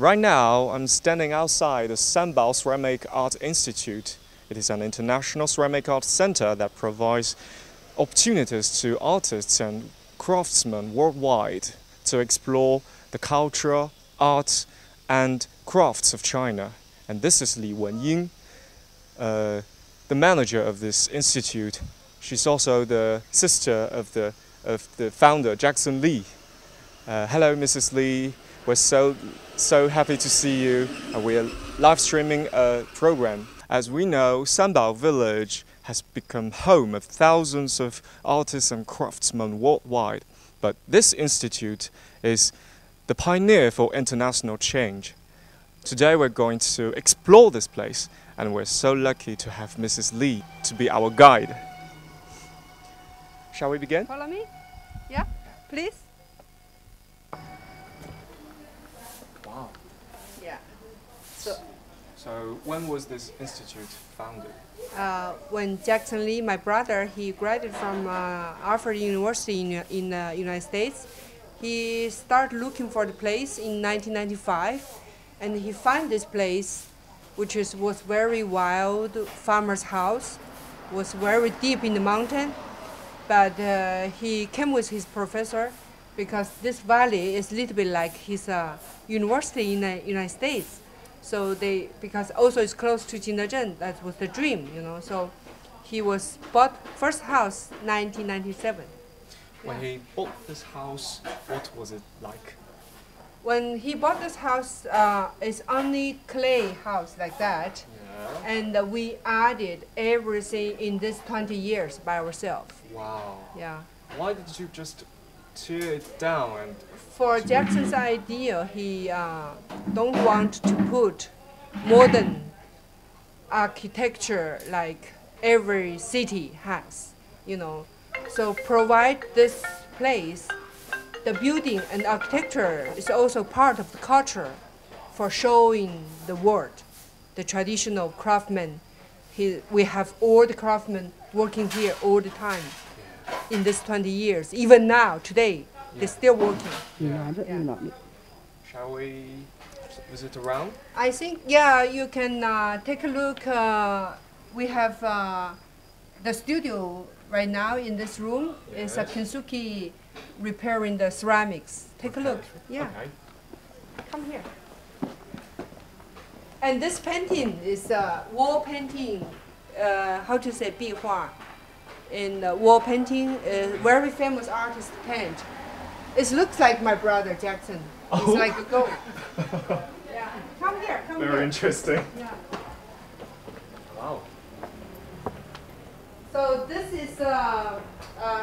Right now, I'm standing outside the Sanbao Ceramic Art Institute. It is an international ceramic art center that provides opportunities to artists and craftsmen worldwide to explore the culture, art, and crafts of China. And this is Li Wenying, the manager of this institute. She's also the sister of the founder, Jackson Lee. Hello, Mrs. Lee. We're so happy to see you. We're live streaming a program. As we know, Sanbao Village has become home of thousands of artists and craftsmen worldwide. But this institute is the pioneer for international change. Today we're going to explore this place, and we're so lucky to have Mrs. Lee to be our guide. Shall we begin? Follow me? Yeah, please. Wow. Yeah. So when was this institute founded? When Jackson Lee, my brother, he graduated from Harvard University in the United States. He started looking for the place in 1995, and he found this place, which was very wild farmer's house, was very deep in the mountain. But he came with his professor because this valley is a little bit like his university in the United States. So because also it's close to Jingdezhen, that was the dream, you know. So he was bought first house 1997. When he bought this house, what was it like? When he bought this house, it's only clay house like that. Yeah. And we added everything in this 20 years by ourselves. Wow. Yeah. Why did you just tear it down and? For Jackson's idea, he don't want to put modern architecture like every city has, you know. So provide this place, the building and architecture is also part of the culture for showing the world, the traditional craftsmen. We have all the craftsmen working here all the time in this 20 years. Even now, today, they're still working. Yeah. Shall we visit around? I think, yeah, you can take a look. We have the studio right now in this room. Yes. Is a Kinsuki repairing the ceramics. Take a look. Yeah. Okay. Come here. And this painting is wall painting. How to say 壁画? In wall painting, very famous artist paint. It looks like my brother Jackson. It's like a goat. Yeah. Come here. Come here. Very interesting. Yeah. Wow. So this is a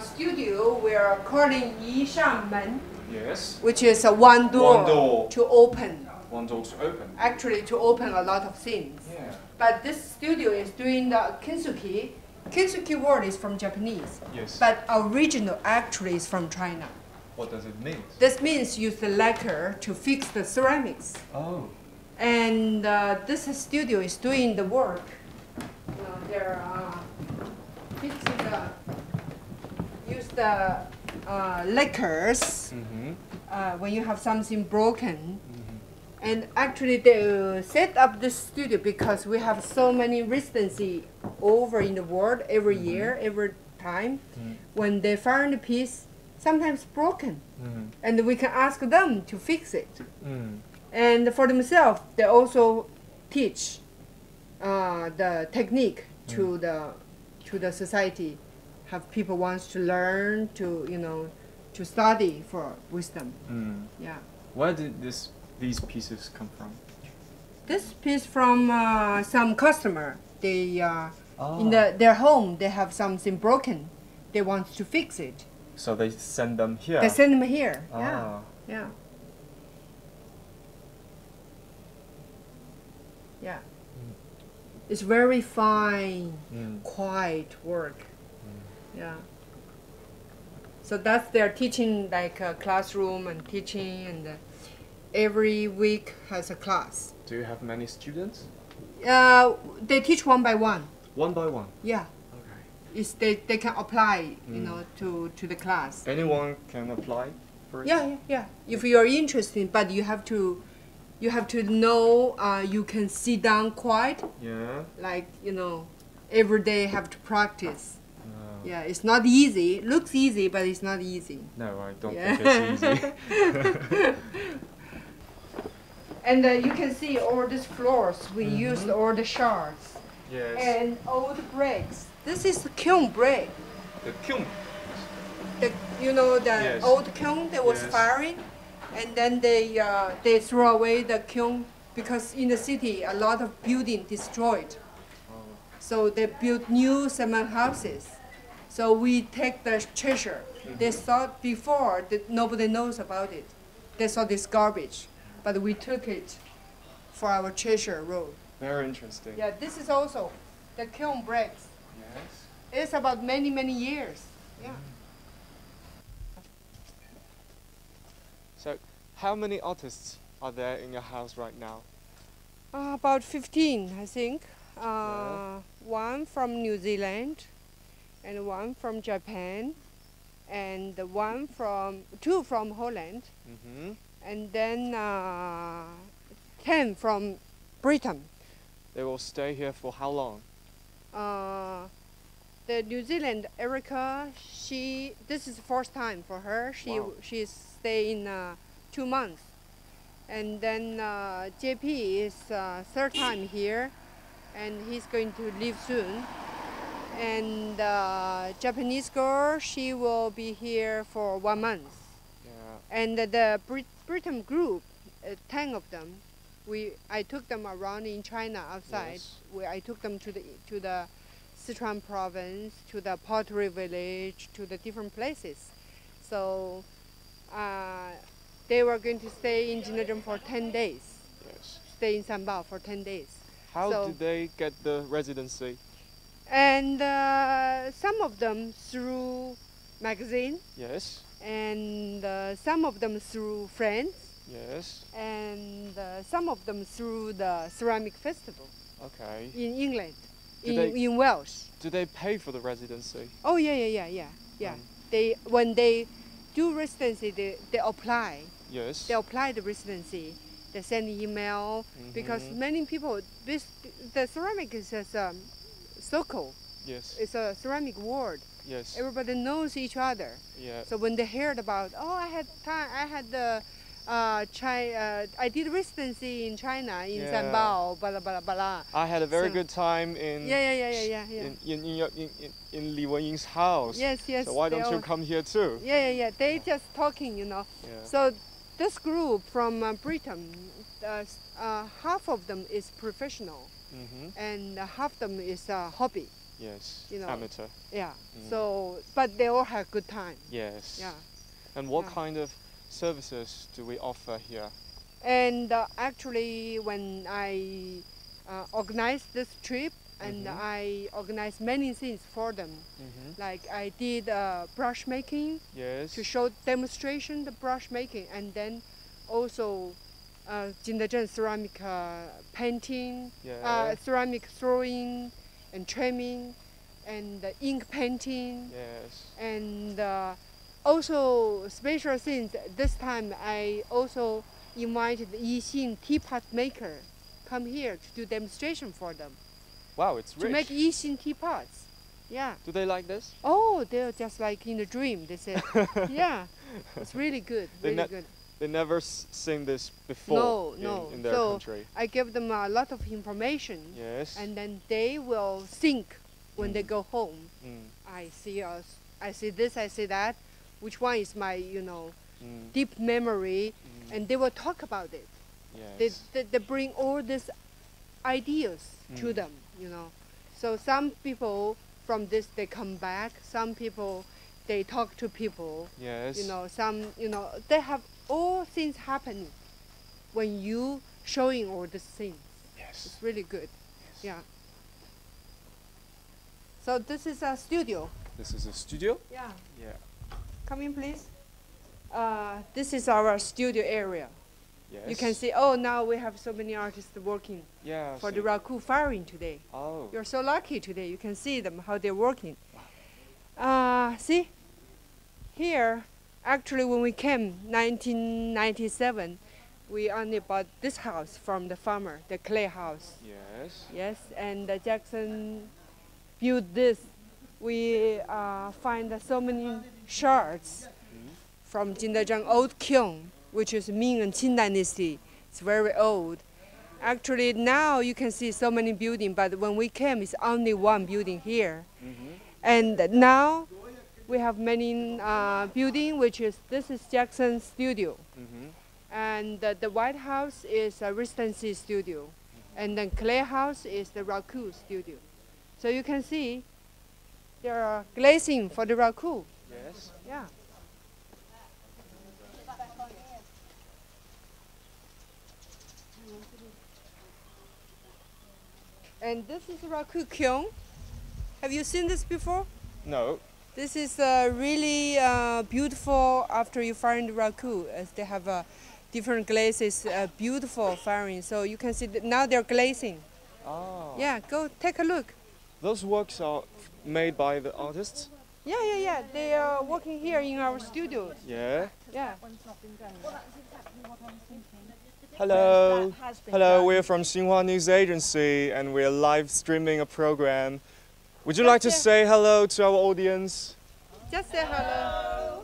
studio we're calling Yi Shang Men, Yes. which is a one door, One door. to open. One door to open. Actually, to open a lot of things. Yeah. But this studio is doing the Kinsuki. Kinsuki word is from Japanese. Yes. But original actually is from China. What does it mean? This means use the lacquer to fix the ceramics. Oh. And this studio is doing the work. They're fixing use the lacquers when you have something broken. And actually they set up this studio because we have so many residency over in the world every year, every time. When they find a piece, sometimes broken. And we can ask them to fix it. And for themselves, they also teach the technique to the society. Have people wants to learn to study for wisdom. Yeah. Where did these pieces come from? This piece from some customer. They in their home they have something broken. They want to fix it. So they send them here. They send them here. Ah. Yeah. Yeah. Yeah. It's very fine, quiet work. Yeah. So that's their teaching, like a classroom and teaching, and every week has a class. Do you have many students? They teach one by one. One by one. Yeah. Okay. They can apply, to the class. Anyone can apply for it? Yeah. If you are interested, but you have to you have to know you can sit down quiet, Yeah. like, every day have to practice. Oh. Yeah, it's not easy. It looks easy, but it's not easy. No, I don't Yeah. think it's easy. And you can see all these floors. We used all the shards Yes. and old bricks. This is the kiln brick. The kiln. The Yes. old kiln that was Yes. firing, and then they throw away the kiln because in the city a lot of building destroyed. Oh. So they built new cement houses. So we take the treasure. They thought before that nobody knows about it. They thought it's garbage, but we took it for our treasure road. Very interesting. Yeah, this is also the kiln bricks. Yes. It's about many years. Yeah. So, how many artists are there in your house right now? About 15, I think. Yeah. One from New Zealand, and one from Japan, and two from Holland, Mm-hmm. and then 10 from Britain. They will stay here for how long? The New Zealand Erica, this is the first time for her. Wow. She's staying 2 months, and then JP is third time here, and he's going to leave soon. And Japanese girl, she will be here for 1 month. Yeah. And the Britain group, 10 of them, I took them around in China outside. Yes. I took them to the Sichuan province, to the pottery village, to the different places. So they were going to stay in Jingdezhen for 10 days. Yes. Stay in Sanbao for 10 days. How did they get the residency? And some of them through magazine, Yes. and some of them through friends, Yes. and some of them through the ceramic festival Okay. in England, Do in Wales. Do they pay for the residency? Oh yeah. When they do residency, they apply. Yes. They apply the residency. They send email because many people. The ceramic is a circle. Yes. It's a ceramic world. Yes. Everybody knows each other. Yeah. So when they heard about, I did residency in China in Yeah. Sanbao, blah blah blah. I had a very good time in Yeah. in Li Wenying's house. Yes. So why don't you come here too? Yeah. They just talking, Yeah. So this group from Britain, half of them is professional, and half of them is hobby. Yes. You know. Amateur. Yeah. So, but they all have good time. Yes. Yeah. And what Yeah. kind of services do we offer here? And actually, when I organized this trip, and I organized many things for them, like I did brush making Yes. to show demonstration the brush making, and then also Jingdezhen ceramic painting, Yeah. ceramic throwing and trimming, and ink painting, Yes. and also special things. This time I also invited the Yixin teapot maker come here to do demonstration for them. Wow, it's To rich. make Yixin teapots. Yeah. Do they like this? Oh, they're just like in a dream, they said. Yeah. It's really good, really good. They never seen this before in their So country. I give them a lot of information. Yes. And then they will think when they go home. I see this, I see that. Which one is my, deep memory, and they will talk about it. Yes. They bring all these ideas to them, So some people from this, they come back. Some people, they talk to people. Yes. They have all things happening when you showing all these things. Yes. It's really good. Yes. Yeah. So this is a studio. This is a studio? Yeah. Yeah. Come in, please. This is our studio area. Yes. You can see, now we have so many artists working for the Raku firing today. Oh. You're so lucky today. You can see them, how they're working. See, here, actually when we came, 1997, we only bought this house from the farmer, the clay house. Yes. Yes, and Jackson built this. We find so many shards from Jingdezhen old kiln, which is Ming and Qin dynasty. It's very old. Actually, now you can see so many buildings, but when we came, it's only one building here. And now we have many buildings, which is, this is Jackson's studio. And the White House is a residency studio. And then Clay House is the Raku studio. So you can see there are glazing for the Raku. Yes. Yeah. And this is Raku kiln. Have you seen this before? No. This is really beautiful after you find Raku, as they have different glazes, beautiful firing. So you can see that now they're glazing. Ah. Yeah, go take a look. Those works are made by the artists? Yeah. They are working here in our studio. Yeah. Yeah. Hello. Hello, we're from Xinhua News Agency and we're live streaming a program. Would you like to say hello to our audience? Just say hello.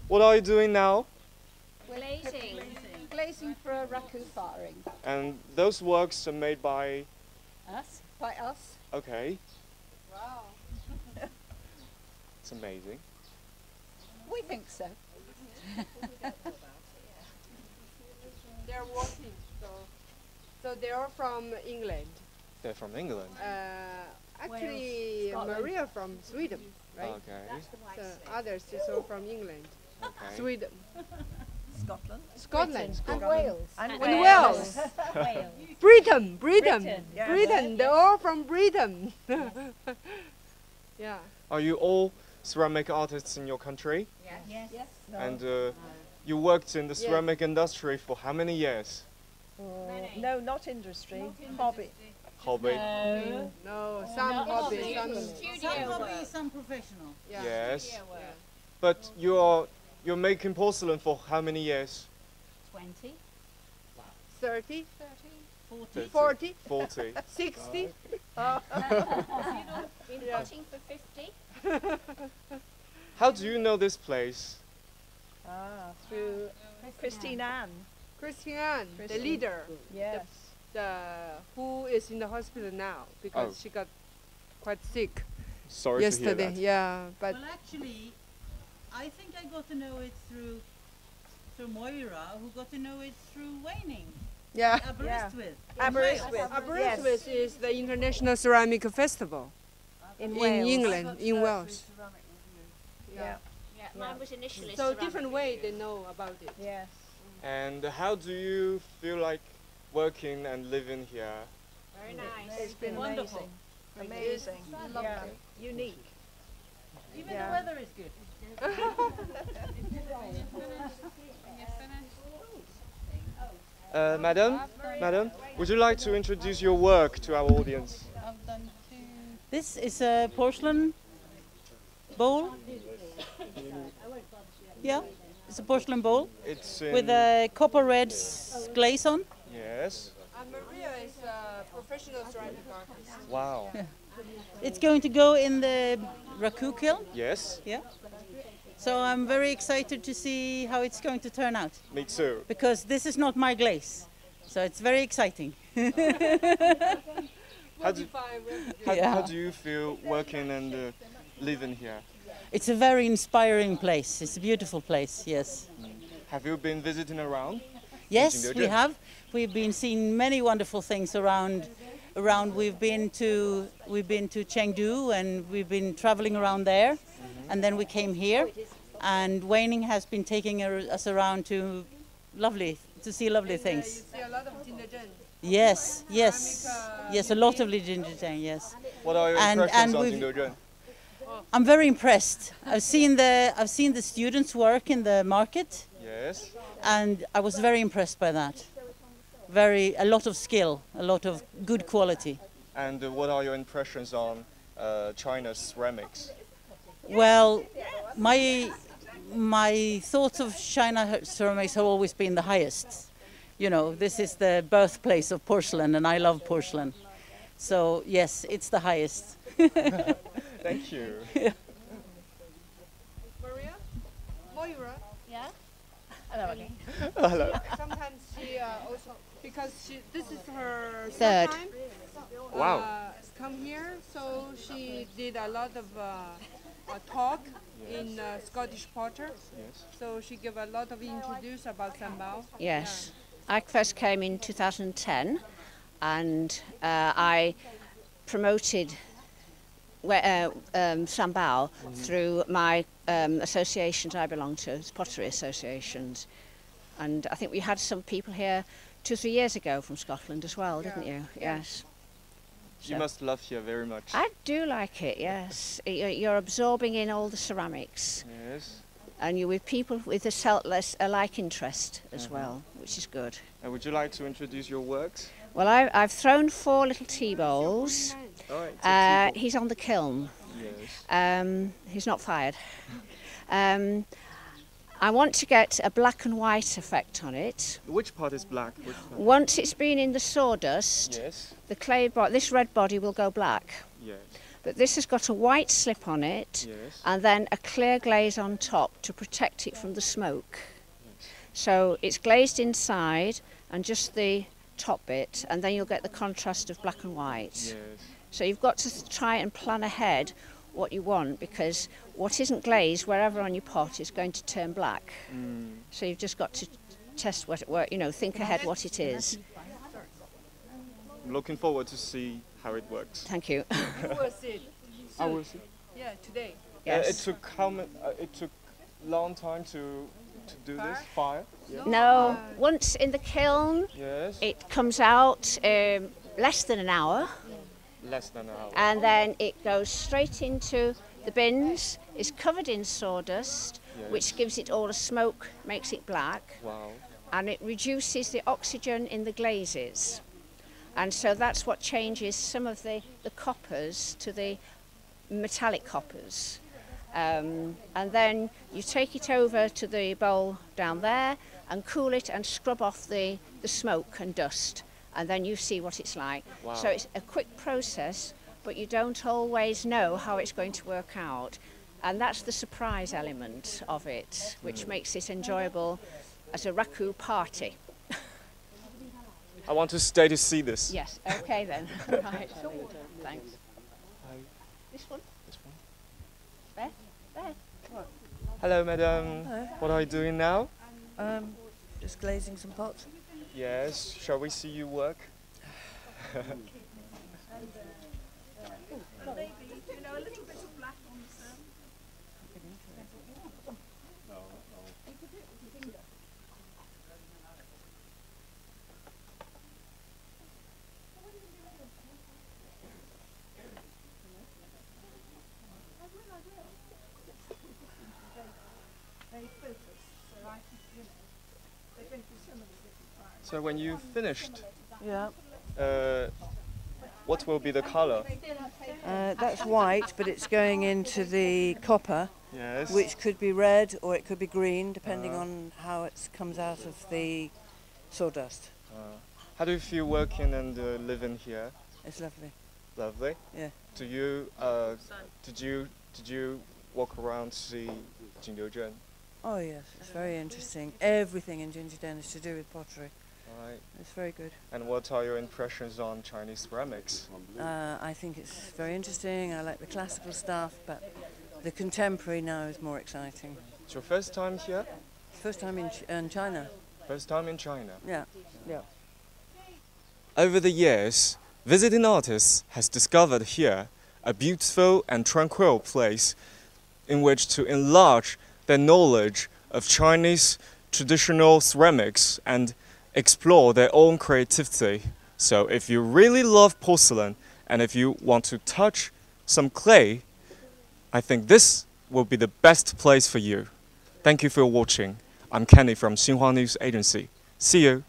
What are you doing now? We're glazing. Glazing for a Raku firing. And those works are made by... Us? By us? Okay, Wow. it's amazing. We think so. They're working. So they are from England. They're from England. Actually, Scotland. Maria from Sweden, right? Okay, So others is all from England, okay. Sweden, Scotland. Scotland, And Wales. and Wales. Wales. Britain. Yeah. Britain. They're all from Britain. Yeah. Are you all ceramic artists in your country? Yes. Yes. No. And you worked in the ceramic industry for how many years? No, not industry. Hobby. Hobby? No, some hobby, some. Studio work. Some professional. Yeah. Yes. Studio work. But you're making porcelain for how many years? 20, 30, 30. 40, 40. 60. Been Yeah. potting for 50. How do you know this place? Through Christine Anne. Christiane, the Christiane. leader, Yes. who is in the hospital now because Oh. she got quite sick Sorry yesterday. to hear that. Yeah, but Well, actually, I think I got to know it through Moira, who got to know it through Waning. yeah. Aberystwyth. Aberystwyth. Aberystwyth is the International Ceramic Festival In in Wales. England, in Wales. Yeah. Yeah, mine was initially So ceramic. different way they know about it. Yes. And how do you feel like working and living here? Very nice. It's been wonderful. amazing. Yeah. Unique. Even Yeah. the weather is good. Madam, would you like to introduce your work to our audience? This is a porcelain bowl. Yeah, it's a porcelain bowl It's in, with a copper red glaze on. Yes. And Maria is a professional ceramic artist. Wow. It's going to go in the raku kiln. Yes. Yeah. So I'm very excited to see how it's going to turn out Me too. because this is not my glaze. So it's very exciting. How do, Yeah. how do you feel working and living here? It's a very inspiring place. It's a beautiful place. Yes. Have you been visiting around? Yes, Jingdezhen? we have. We've been seeing many wonderful things around. We've been to Chengdu and we've been traveling around there, and then we came here, and Waning has been taking us around to see lovely things. You see a lot of Jingdezhen. Yes, yes, a lot of Jingdezhen. Yes, What are your And- impressions and on we've- Jingdezhen? I'm very impressed. I've seen the students work in the market, Yes. and I was very impressed by that. A lot of skill, a lot of good quality. And what are your impressions on China's ceramics? Well, my my thoughts of China ceramics have always been the highest. You know, this is the birthplace of porcelain, and I love porcelain. So yes, it's the highest. Thank you. Moira, Yeah? Hello again. Hello. sometimes she also, because this is her Third. time. Wow. Come here, so she did a lot of talk in Scottish Potter. Yes. So she gave a lot of introduce about sambal. Yes. I first came in 2010 and I promoted sambal through my associations I belong to, pottery associations. And I think we had some people here 2 or 3 years ago from Scotland as well, didn't you? Yes. You must love here very much. I do like it, yes. You're absorbing in all the ceramics. Yes. And you're with people with a like interest as well, which is good. And would you like to introduce your works? Well, I've thrown 4 little tea bowls. All right. He's on the kiln. Yes. He's not fired. I want to get a black and white effect on it. Which part is black? Which part? Once it's been in the sawdust, Yes. the clay this red body will go black. Yes. But this has got a white slip on it, Yes. and then a clear glaze on top to protect it from the smoke. So it's glazed inside and just the top bit, and then you'll get the contrast of black and white. Yes. So you've got to try and plan ahead what you want, because what isn't glazed wherever on your pot is going to turn black. So you've just got to test think ahead what it is. I'm looking forward to see how it works. Thank you. You will see. I will see. Yeah, today. Yes. It took it took long time to do this fire. Yeah. No, once in the kiln, Yes. it comes out less than an hour, Less than an hour. and then it goes straight into the bins. It's covered in sawdust, Yes. which gives it all a smoke, makes it black, Wow. and it reduces the oxygen in the glazes. And so that's what changes some of the coppers to the metallic coppers. And then you take it over to the bowl down there and cool it and scrub off the smoke and dust. And then you see what it's like. Wow. So it's a quick process, but you don't always know how it's going to work out. And that's the surprise element of it, which makes it enjoyable as a raku party. I want to stay to see this. Yes, okay then. Right. Thanks. This one? This one. There? There. Hello, madam. Hello. What are you doing now? Just glazing some pots. Yes. Shall we see you work? So when you finished, Yeah. what will be the color? That's white, but it's going into the copper, Yes. which could be red or it could be green, depending on how it comes out of the sawdust. How do you feel working and living here? It's lovely. Lovely. Yeah. Do you did you walk around to see Jingdezhen? Oh yes, it's very interesting. Everything in Jingdezhen is to do with pottery. Right. It's very good. And what are your impressions on Chinese ceramics? I think it's very interesting. I like the classical stuff, but the contemporary now is more exciting. It's your first time here? First time in China. First time in China. Yeah. Yeah. Over the years, visiting artists has discovered here a beautiful and tranquil place in which to enlarge their knowledge of Chinese traditional ceramics and explore their own creativity. So if you really love porcelain and if you want to touch some clay, I think this will be the best place for you. Thank you for watching. I'm Kenny from Xinhua News Agency. See you.